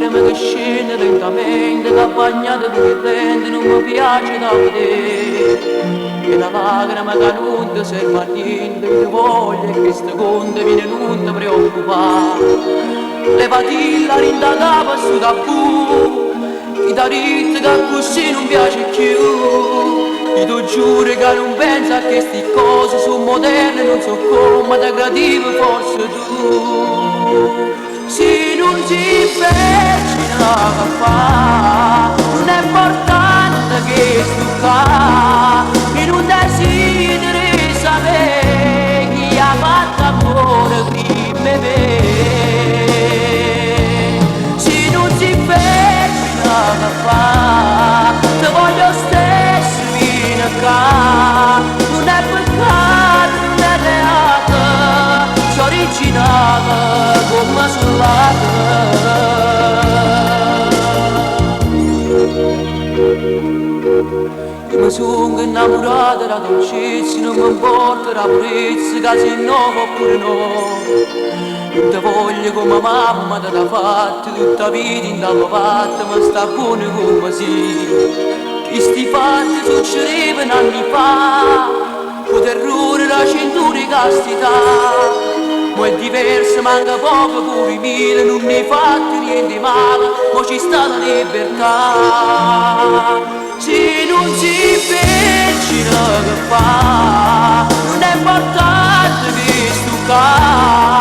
lacrime che scende lentamente, che bagnate come denti, non mi piace da vedere. E la lacrima che non ti serve a niente, io voglio che queste conte viene non ti preoccupare. Levati la rinda capa su da cu, ti da ritta che così non piace più. Io ti giuro che non penso a queste cose, sono moderne, non so come ti gradivo forse tu. Se non si immagina che fa, non è importante che sto qua, e non desideri sapere chi ha fatto amore prima di me. Se non si immagina che fa, ti voglio stesso fino a qua, non è peccato, non è reato, sono originale come sull'altra. Io mi sono innamorata della dolcezza, non mi importa la purezza, che se no oppure no. Non ti voglio come mamma te l'ha fatta, tutta la vita in dallo fatta, ma sta buona come si. Questi fatti succedevano anni fa, con terrore la cintura di castità. Ma è diverso, manca poco pure i mille, non mi fate niente male, ma ci sta la libertà. Se non si immagina che fa, non è importante che sto qua.